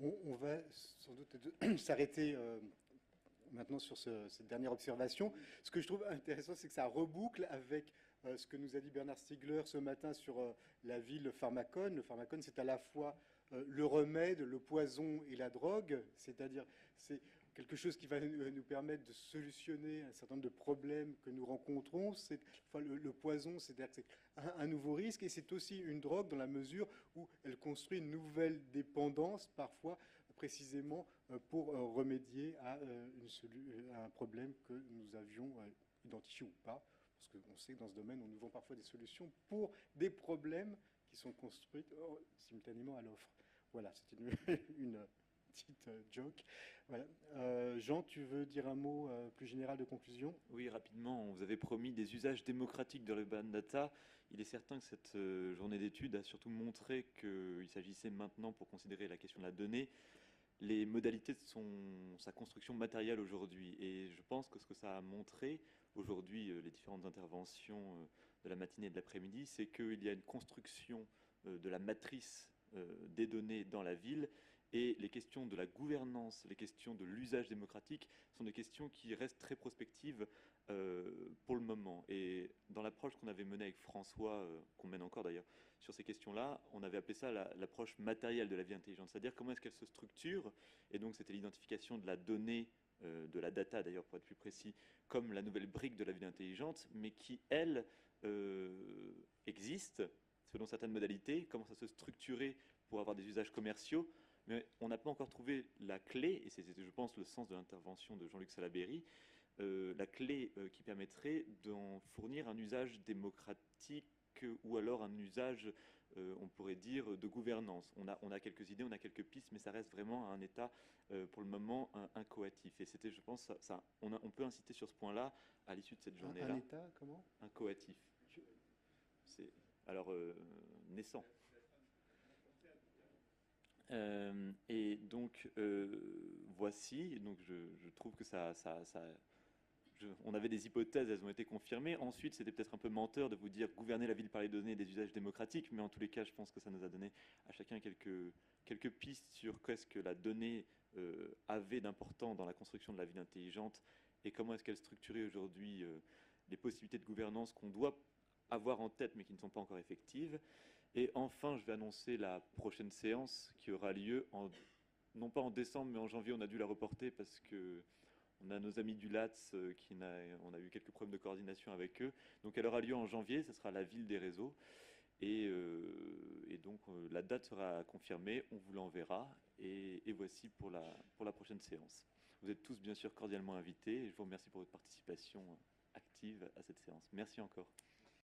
On va sans doute s'arrêter maintenant sur cette dernière observation. Ce que je trouve intéressant, c'est que ça reboucle avec ce que nous a dit Bernard Stiegler ce matin sur la ville pharmacone. Le pharmacone, c'est à la fois le remède, le poison et la drogue, c'est-à-dire c'est quelque chose qui va nous permettre de solutionner un certain nombre de problèmes que nous rencontrons. Enfin, le poison, c'est-à-dire que c'est un nouveau risque, et c'est aussi une drogue dans la mesure où elle construit une nouvelle dépendance, parfois précisément pour remédier à un problème que nous avions identifié ou pas. Parce qu'on sait que dans ce domaine, on nous vend parfois des solutions pour des problèmes qui sont construits simultanément à l'offre. Voilà, c'est une petite joke. Voilà. Jean, tu veux dire un mot plus général de conclusion? Oui, rapidement, on vous avait promis des usages démocratiques de l'urban data. Il est certain que cette journée d'études a surtout montré qu'il s'agissait maintenant, pour considérer la question de la donnée, les modalités de sa construction matérielle aujourd'hui. Et je pense que ce que ça a montré aujourd'hui, les différentes interventions de la matinée et de l'après-midi, c'est qu'il y a une construction de la matrice des données dans la ville, et les questions de la gouvernance, les questions de l'usage démocratique sont des questions qui restent très prospectives pour le moment. Et dans l'approche qu'on avait menée avec François, qu'on mène encore d'ailleurs, sur ces questions-là, on avait appelé ça l'approche matérielle de la vie intelligente, c'est-à-dire comment est-ce qu'elle se structure, et donc c'était l'identification de la donnée, de la data d'ailleurs pour être plus précis, comme la nouvelle brique de la vie intelligente, mais qui, elle, existe selon certaines modalités, comment ça se structurer pour avoir des usages commerciaux, mais on n'a pas encore trouvé la clé, et c'était, je pense, le sens de l'intervention de Jean-Luc Salaberry, la clé qui permettrait d'en fournir un usage démocratique ou alors un usage, on pourrait dire, de gouvernance. On a quelques idées, on a quelques pistes, mais ça reste vraiment à un état, pour le moment, incoatif. Et c'était, je pense, on peut inciter sur ce point-là à l'issue de cette Un journée-là. État, comment? Incoatif. C'est alors naissant. Et donc voici, donc je trouve que on avait des hypothèses, elles ont été confirmées. Ensuite, c'était peut-être un peu menteur de vous dire gouverner la ville par les données et des usages démocratiques, mais en tous les cas, je pense que ça nous a donné à chacun quelques pistes sur qu'est-ce que la donnée avait d'important dans la construction de la ville intelligente, et comment est-ce qu'elle structurait aujourd'hui les possibilités de gouvernance qu'on doit avoir en tête, mais qui ne sont pas encore effectives. Et enfin, je vais annoncer la prochaine séance qui aura lieu non pas en décembre, mais en janvier. On a dû la reporter parce que on a nos amis du LATS on a eu quelques problèmes de coordination avec eux. Donc elle aura lieu en janvier, ce sera la ville des réseaux. Et donc la date sera confirmée, on vous l'enverra. Et voici pour la prochaine séance. Vous êtes tous bien sûr cordialement invités, et je vous remercie pour votre participation active à cette séance. Merci encore.